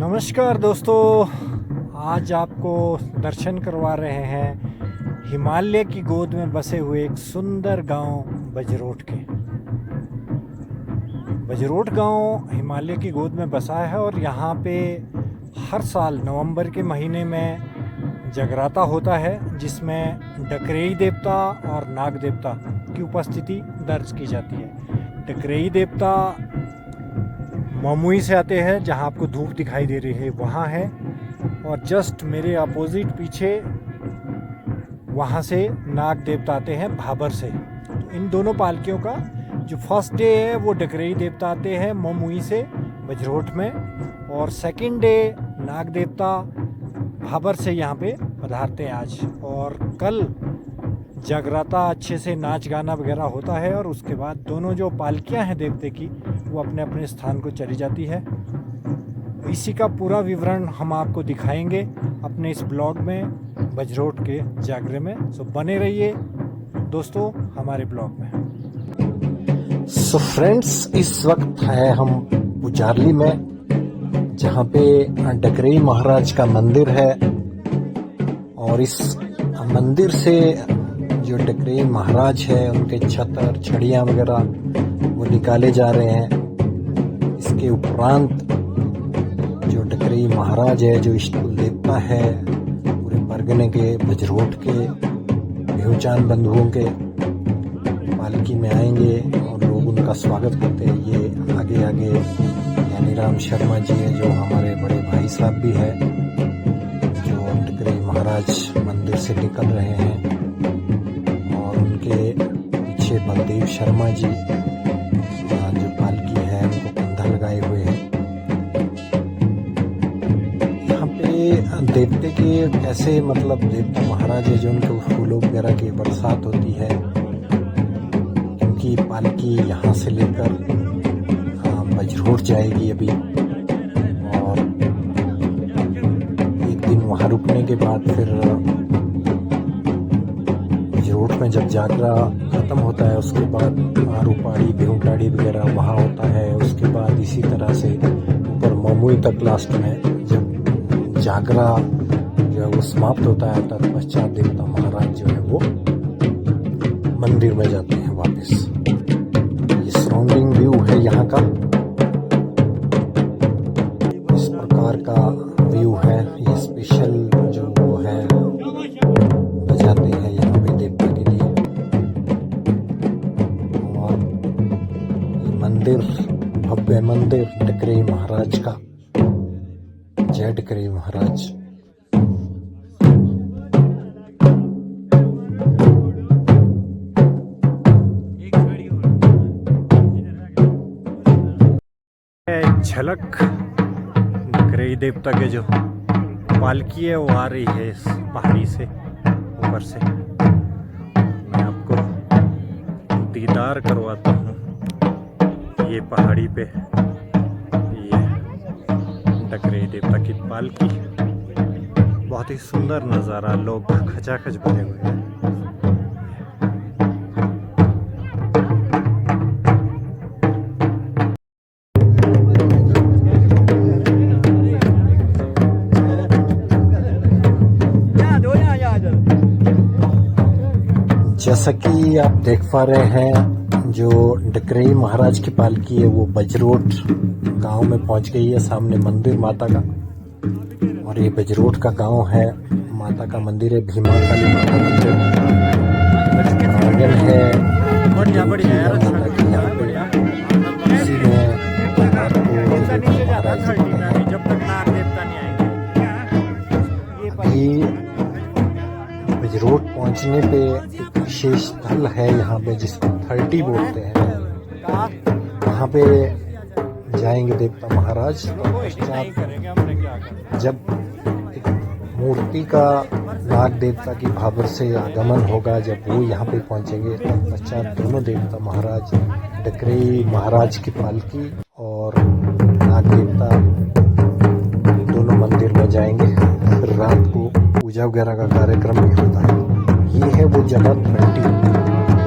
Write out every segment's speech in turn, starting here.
नमस्कार दोस्तों, आज आपको दर्शन करवा रहे हैं हिमालय की गोद में बसे हुए एक सुंदर गांव बजरोट के। बजरोट गांव हिमालय की गोद में बसा है और यहाँ पे हर साल नवंबर के महीने में जगराता होता है, जिसमें डकरेई देवता और नाग देवता की उपस्थिति दर्ज की जाती है। डकरेई देवता ममुई से आते हैं, जहां आपको धूप दिखाई दे रही है वहां है, और जस्ट मेरे अपोजिट पीछे वहां से नाग देवता आते हैं भाबर से। तो इन दोनों पालकियों का जो फर्स्ट डे है वो डकरेई देवता आते हैं ममुई से बजरोट में, और सेकंड डे नाग देवता भाबर से यहाँ पे पधारते हैं आज। और कल जगराता अच्छे से नाच गाना वगैरह होता है, और उसके बाद दोनों जो पालकियां हैं देवते की वो अपने अपने स्थान को चली जाती है। इसी का पूरा विवरण हम आपको दिखाएंगे अपने इस ब्लॉग में बजरोट के जागरे में। सो बने रहिए दोस्तों हमारे ब्लॉग में। सो फ्रेंड्स, इस वक्त है हम पुजारली में, जहाँ पे डकरेई महाराज का मंदिर है, और इस मंदिर से जो डकरेई महाराज है उनके छतर छड़ियाँ वगैरह वो निकाले जा रहे हैं। इसके उपरांत जो डकरेई महाराज है, जो इष्ट कुल देवता है पूरे परगने के, बजरोट के, बेहुचान बंधुओं के, पालकी में आएंगे और लोग उनका स्वागत करते हैं। ये आगे आगे यानीराम शर्मा जी हैं, जो हमारे बड़े भाई साहब भी हैं, जो डकरेई महाराज मंदिर से निकल रहे हैं, और उनके पीछे बलदेव शर्मा जी जो पालकी है उनको कंधा लगाए हुए हैं। यहाँ पे देवते के ऐसे मतलब देवता महाराज है जो उनके फूलों वगैरह की बरसात होती है, क्योंकि पालकी यहाँ से लेकर बजरोट जाएगी अभी, और एक दिन वहाँ रुकने के बाद फिर बजरोट में जब जागरा खत्म होता है उसके बाद आरूपाड़ी बेहुटाड़ी वगैरह वहाँ होता है। उसके बाद इसी तरह से ऊपर ममुई तक लास्ट में जब जागरा जो है वो समाप्त होता है, तत्पश्चात देवता महाराज जो है वो मंदिर में जाते हैं वापस। ये सराउंडिंग व्यू है यहाँ का, इस प्रकार का व्यू है। ये स्पेशल जो वो है बजाते हैं यहाँ पे देवता के लिए। और ये मंदिर, भव्य मंदिर डकरेई महाराज का। जय डकरेई महाराज। झलक डकरेई देवता के जो पालकी है वो आ रही है इस पहाड़ी से, ऊपर से। मैं आपको दीदार करवाता हूँ ये पहाड़ी पे, ये डकरेई देवता की पालकी। बहुत ही सुंदर नज़ारा, लोग खचाखच भरे हुए हैं। जैसा कि आप देख पा रहे हैं, जो डकरेई महाराज की पालकी है वो बजरोट गांव में पहुंच गई है। सामने मंदिर माता का, और ये बजरोट का गांव है। माता का मंदिर है, भीमा काली माता मंदिर प्रांगण है। इसी में रात को महाराज अभी बजरोट पहुंचने पे एक विशेष स्थल है यहाँ पे, जिसको 30 बोलते हैं। वहाँ पे जाएंगे देवता महाराज। जब एक मूर्ति का नाग देवता की भाबर से आगमन होगा, जब वो यहाँ पे पहुँचेंगे, तब पश्चात दोनों देवता महाराज, डकरेई महाराज की पालकी और नाग देवता, दोनों मंदिर में जाएंगे। फिर रात को पूजा वगैरह का कार्यक्रम भी होता है। ये है वो जगह 30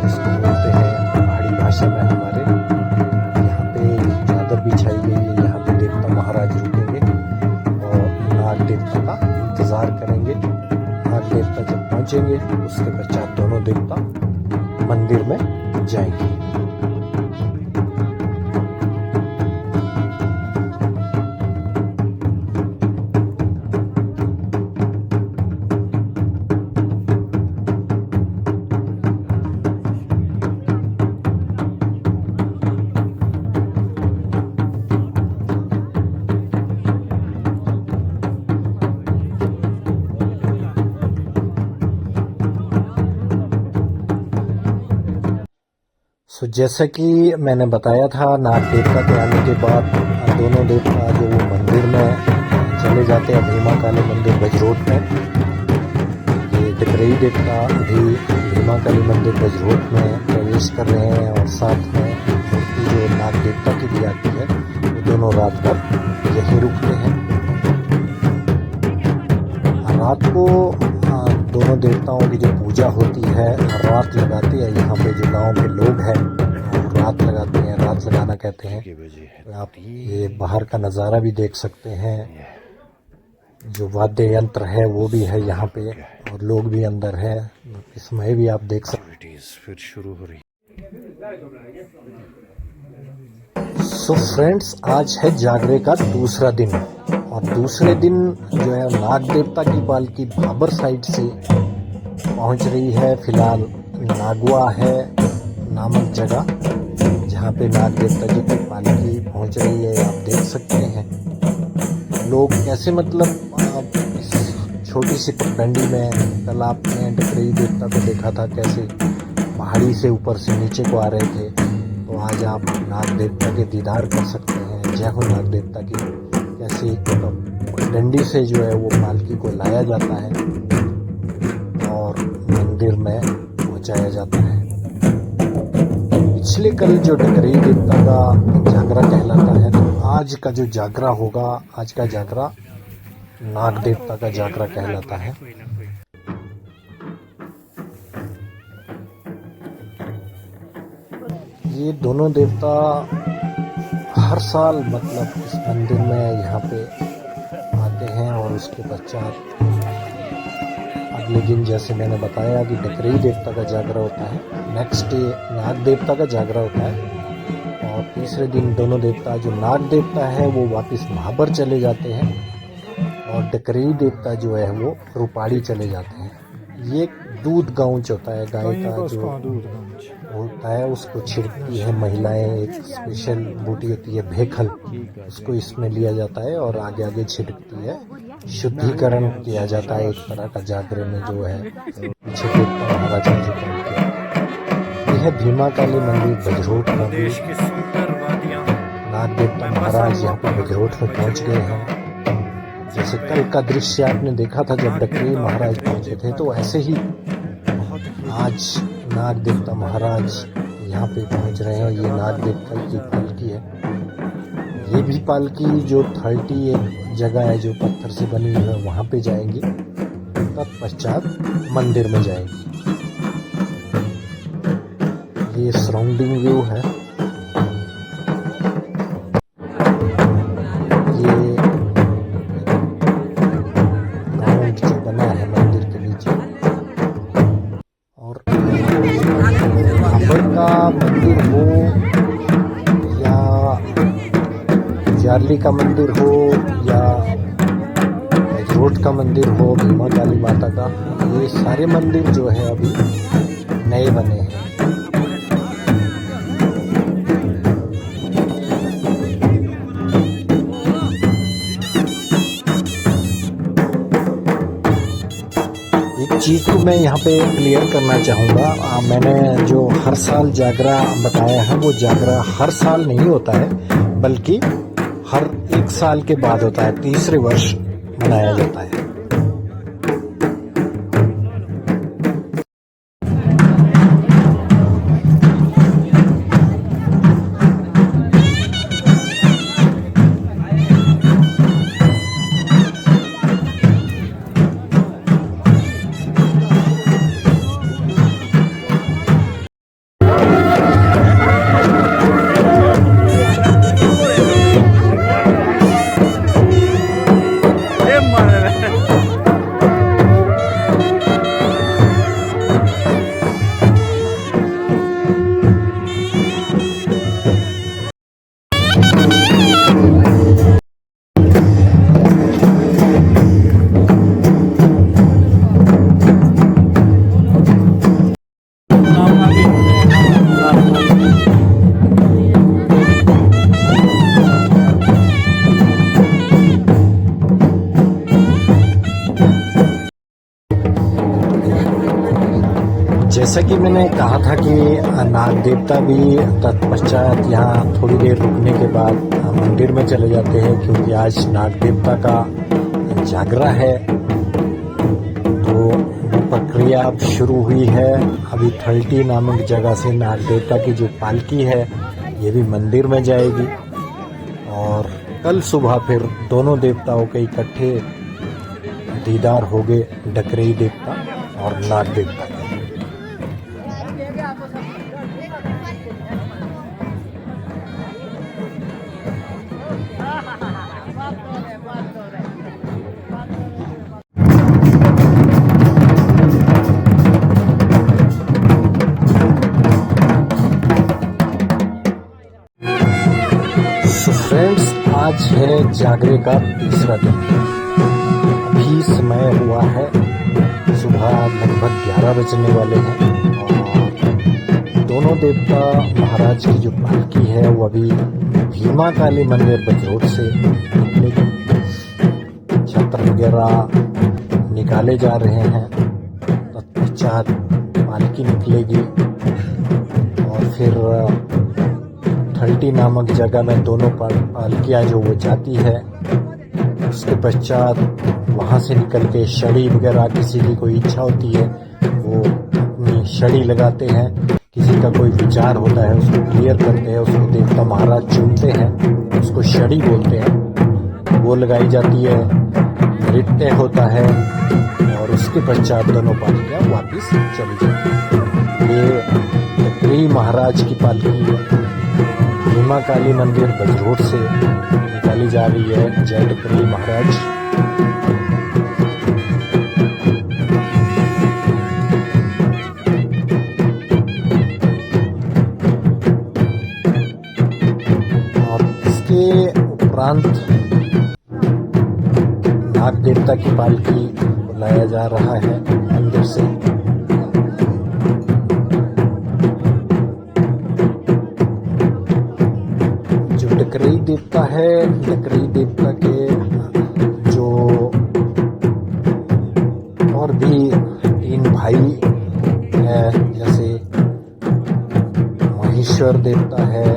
जिसको बोलते हैं पहाड़ी भाषा में हमारे। यहाँ पे चादर बिछाई गई है, यहाँ पे देवता महाराज रुकेंगे। देवता का इंतजार करेंगे। नाग देवता जब पहुंचेंगे उसके पश्चात दोनों देवता मंदिर में जाएंगे। तो जैसा कि मैंने बताया था, नाग देवता के आने के बाद दोनों देवता जो वो मंदिर में चले जाते हैं, भीमा काली मंदिर बजरोट में। ये डकरई देवता अभी भीमा काली मंदिर बजरोट में प्रवेश कर रहे हैं और साथ में मूर्ति जो नाग देवता की भी आती है वो दोनों रात भर यहीं रुकते हैं। रात को दोनों देवताओं की जो पूजा होती है, रात लगाते हैं यहाँ पे जो गांव के लोग हैं, रात लगाते हैं, रात लगाना कहते हैं। आप ये बाहर का नज़ारा भी देख सकते हैं, जो वाद्य यंत्र है वो भी है यहाँ पे और लोग भी अंदर है, इसमें भी आप देख सकते हैं। फिर शुरू हो रही। सो फ्रेंड्स, आज है जागरे का दूसरा दिन और दूसरे दिन जो है नाग देवता की पालकी भाबर साइड से पहुंच रही है। फिलहाल नागवा है नामक जगह जहां पे नाग देवता जी की पालकी पहुंच रही है, आप देख सकते हैं। लोग कैसे मतलब छोटी सी पगडंडी में, कल आपने डकरई देवता को देखा था कैसे पहाड़ी से ऊपर से नीचे को आ रहे थे, तो आज आप नाग देवता के दीदार कर सकते हैं। जय हो नाग देवता की। कैसे डंडी से जो है वो पालकी को लाया जाता है और मंदिर में पहुंचाया जाता है। पिछले कल जो डकरई देवता का जागरा कहलाता है, तो आज का जो जागरा होगा, आज का जागरा नाग देवता का जागरा कहलाता है। ये दोनों देवता हर साल मतलब इस मंदिर में यहाँ पे आते हैं और उसके पश्चात अगले दिन, जैसे मैंने बताया कि डकरई देवता का जागरा होता है, नेक्स्ट डे नाग देवता का जागरा होता है और तीसरे दिन दोनों देवता, जो नाग देवता है वो वापस भाबर चले जाते हैं और डकरई देवता जो है वो रुपाड़ी चले जाते हैं। ये दूध गांच होता है, गाय का जो होता है उसको छिड़कती है महिलाएं, एक स्पेशल बूटी होती है भेखल, उसको इसमें लिया जाता है और आगे आगे छिड़कती है। शुद्धिकरण किया जाता है एक तरह का जागरे में जो है। पीछे देवता महाराजा जी का यह भीमा काली मंदिर बजरोट का भी नाग देवता महाराज यहाँ पे बजरोट में पहुंच गए हैं। जैसे कल का दृश्य आपने देखा था जब डकरई महाराज पहुंचे थे, तो ऐसे ही आज नाग देवता महाराज यहाँ पे पहुंच रहे हैं। ये नाग देवता की पालकी है। ये भी पालकी जो 30 जगह है जो पत्थर से बनी हुई है वहाँ पे जाएंगी, तत्पश्चात मंदिर में जाएंगी। ये सराउंडिंग व्यू है। ये ग्राउंड जो बना है मंदिर के नीचे, और भाबर का मंदिर हो या जारली का मंदिर हो या बजरोट का मंदिर हो, भीमा काली माता का, ये सारे मंदिर जो है अभी नए बने हैं। एक चीज़ को मैं यहाँ पे क्लियर करना चाहूँगा, मैंने जो हर साल जागरा बताया है वो जागरा हर साल नहीं होता है, बल्कि हर 1 साल के बाद होता है, तीसरे वर्ष मनाया जाता है। जैसा कि मैंने कहा था कि नाग देवता भी तत्पश्चात यहाँ थोड़ी देर रुकने के बाद मंदिर में चले जाते हैं, क्योंकि आज नाग देवता का जागरा है। तो प्रक्रिया अब शुरू हुई है। अभी 30 नामक जगह से नाग देवता की जो पालकी है ये भी मंदिर में जाएगी, और कल सुबह फिर दोनों देवताओं के इकट्ठे दीदार हो गए, डकरेई देवता और नाग देवता का। फ्रेंड्स, आज है जागरे का तीसरा दिन। अभी समय हुआ है सुबह लगभग 11 बजने वाले हैं, और दोनों देवता महाराज की जो पालकी है वो अभी भीमा काली मंदिर बजरोट से निकलेगी। छत्र वगैरह निकाले जा रहे हैं, तत्पश्चात पालकी निकलेगी और फिर 30 नामक जगह में दोनों पालकियाँ जो वो जाती है। उसके पश्चात वहाँ से निकल के छड़ी वगैरह, किसी की कोई इच्छा होती है वो अपनी छड़ी लगाते हैं, किसी का कोई विचार होता है उसको क्लियर करते हैं, उसको देवता महाराज चुनते हैं, उसको छड़ी बोलते हैं, वो लगाई जाती है, नृत्य होता है, और उसके पश्चात दोनों पालकियाँ वापस चली जाती हैं। ये डकरेई महाराज की पालकी भीमा काली मंदिर बजरोट से निकाली जा रही है। जय डकरेई महाराज। और इसके उपरांत नाग देवता की पालकी बुलाया जा रहा है मंदिर से। डकरेई देवता है, डकरेई देवता के जो और भी 3 भाई है, जैसे महेश्वर देवता है,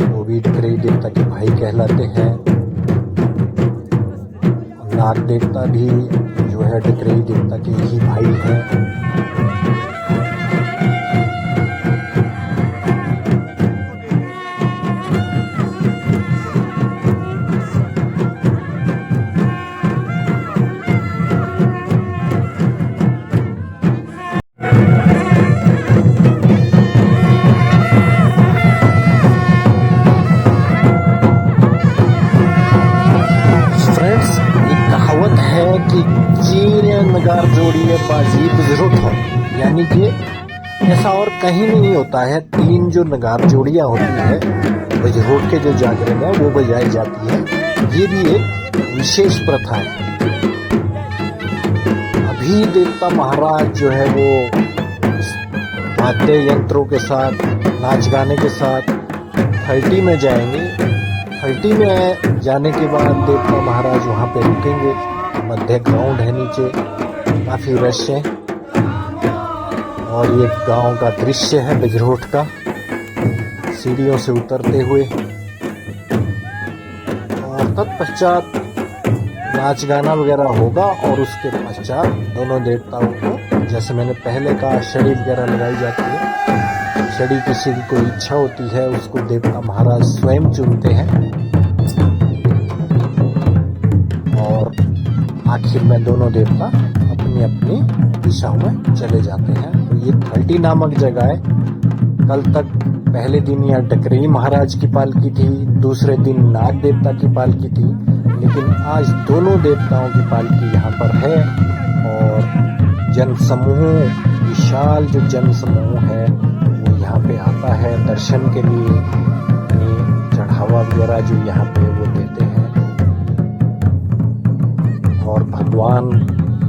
वो भी डकरेई देवता के भाई कहलाते हैं। नाग देवता भी जो है डकरेई देवता के ही भाई हैं। कि चीरे नगार जोड़िए बाजी बजरोट हो, यानी कि ऐसा और कहीं नहीं होता है। 3 जो नगार जोड़ियाँ होती है बजरोट के जो जागरे में वो बजाई जाती है। ये भी एक विशेष प्रथा है। अभी देवता महाराज जो है वो वाद्य यंत्रों के साथ, नाच गाने के साथ 30 में जाएंगे। 30 में जाने के बाद देवता महाराज वहाँ पे रुकेंगे। मध्य ग्राउंड है, नीचे काफी रश है, और ये गांव का दृश्य है बजरोट का, सीढ़ियों से उतरते हुए। और तत्पश्चात नाच गाना वगैरह होगा, और उसके पश्चात दोनों देवताओं को, जैसे मैंने पहले कहा, छड़ी वगैरह लगाई जाती है। छड़ी किसी की कोई इच्छा होती है उसको देवता महाराज स्वयं चुनते हैं, और आखिर में दोनों देवता अपनी अपनी दिशाओं में चले जाते हैं। तो ये 30 नामक जगह है। कल तक पहले दिन यहाँ डकरेई महाराज की पालकी थी, दूसरे दिन नाग देवता की पालकी थी, लेकिन आज दोनों देवताओं की पालकी यहाँ पर है। और जनसमूह, विशाल जो जनसमूह है वो यहाँ पे आता है दर्शन के लिए, चढ़ावा वगैरह जो यहाँ पे वो देते हैं, और भगवान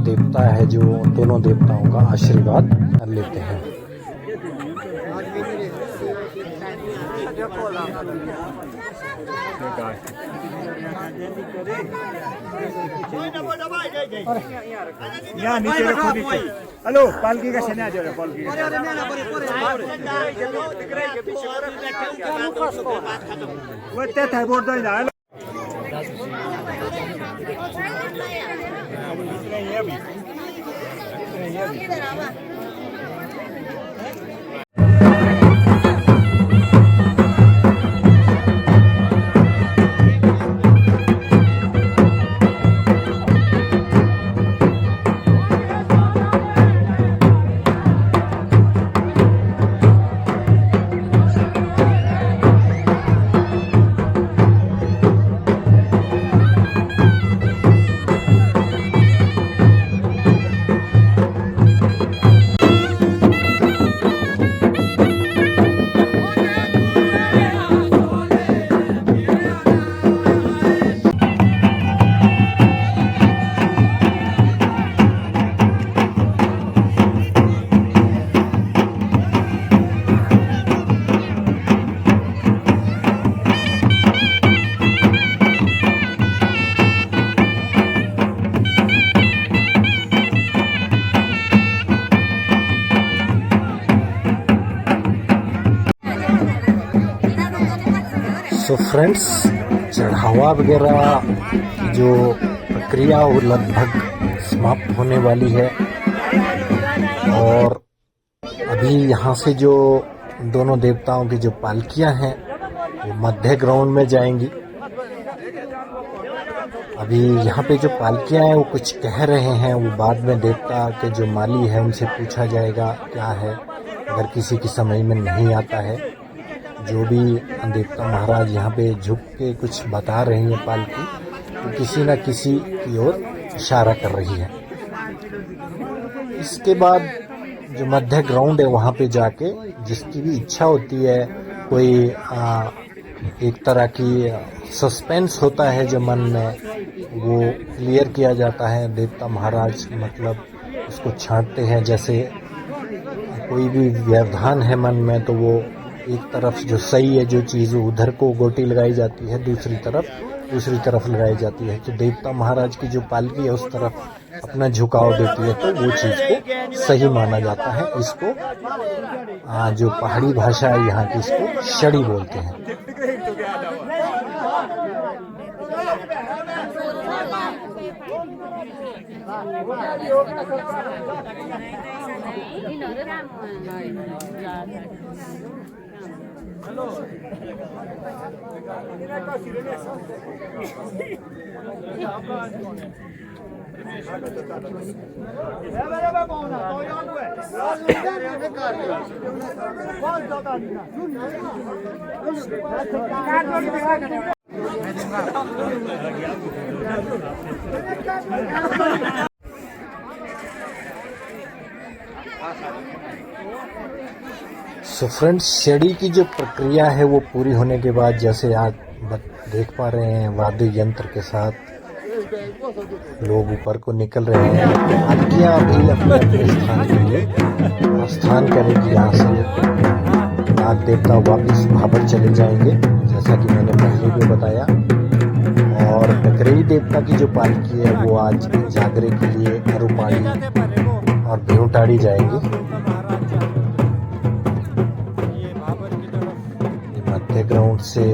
देवता है जो दोनों देवताओं का आशीर्वाद लेते हैं। यहाँ नीचे रखो नीचे। हेलो पालकी का सेना जो है पालकी वो त्यहाँ थाहा पर्दैन हेलो तो फ्रेंड्स, चढ़ावा वगैरह की जो प्रक्रिया वो लगभग समाप्त होने वाली है और अभी यहाँ से जो दोनों देवताओं की जो पालकियां हैं वो मध्य ग्राउंड में जाएंगी। अभी यहाँ पे जो पालकियां हैं वो कुछ कह रहे हैं, वो बाद में देवता के जो माली है उनसे पूछा जाएगा क्या है। अगर किसी की समझ में नहीं आता है, जो भी देवता महाराज यहाँ पे झुक के कुछ बता रही है पालकी, तो किसी न किसी की ओर इशारा कर रही है। इसके बाद जो मध्य ग्राउंड है वहाँ पे जाके जिसकी भी इच्छा होती है, कोई एक तरह की सस्पेंस होता है जो मन में, वो क्लियर किया जाता है। देवता महाराज मतलब उसको छांटते हैं। जैसे कोई भी व्यवधान है मन में तो वो एक तरफ जो सही है जो चीज़ उधर को गोटी लगाई जाती है, दूसरी तरफ लगाई जाती है। तो देवता महाराज की जो पालकी है उस तरफ अपना झुकाव देती है, तो वो चीज़ को सही माना जाता है। इसको जो पहाड़ी भाषा है यहाँ की, इसको शड़ी बोलते हैं। सो फ्रेंड्स, शेडी की जो प्रक्रिया है वो पूरी होने के बाद, जैसे आप देख पा रहे हैं, वाद्य यंत्र के साथ लोग ऊपर को निकल रहे हैं। पालकियां अभी अपने स्थान के लिए प्रस्थान करेगी। यहाँ से नाग देवता वापिस भाबर चले जाएंगे, जैसा कि मैंने पहले भी बताया। और डकरेई देवता की जो पालकी है वो आज जागरे के लिए अरुपाड़ी और भेवटाड़ी जाएंगी। मध्य ग्राउंड से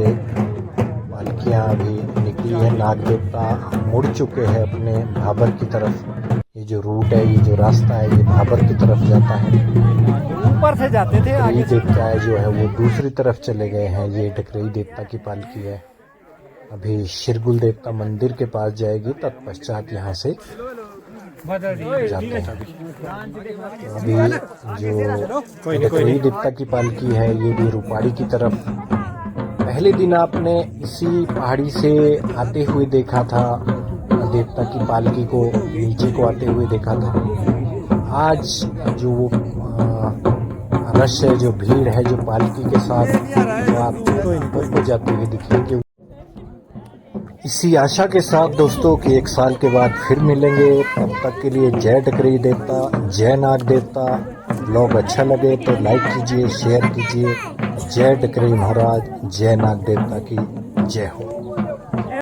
पालकियां अभी निकली है। नाग देवता मुड़ चुके हैं अपने भाबर की तरफ। ये जो रूट है, ये जो रास्ता है, ये भाबर की तरफ जाता है। ऊपर से जाते थे। आगे देवता जो है वो दूसरी तरफ चले गए हैं। ये डकरेई देवता की पालकी है। अभी शिरगुल देवता मंदिर के पास जाएगी, तत्पश्चात यहाँ से जाते हैं। अभी जो डकरेई देवता की पालकी है ये भी रूपाड़ी की तरफ। पहले दिन आपने इसी पहाड़ी से आते हुए देखा था, देवता की पालकी को नीचे को आते हुए देखा था। आज जो वो रश है, जो भीड़ है, जो पालकी के साथ वो आपको ऊपर को जाते हुए दिखेंगे। इसी आशा के साथ दोस्तों कि 1 साल के बाद फिर मिलेंगे। तब तक के लिए जय डकरेई देवता, जय नाग देवता। ब्लॉग अच्छा लगे तो लाइक कीजिए, शेयर कीजिए। जय डकरेई महाराज, जय नाग देवता की जय हो।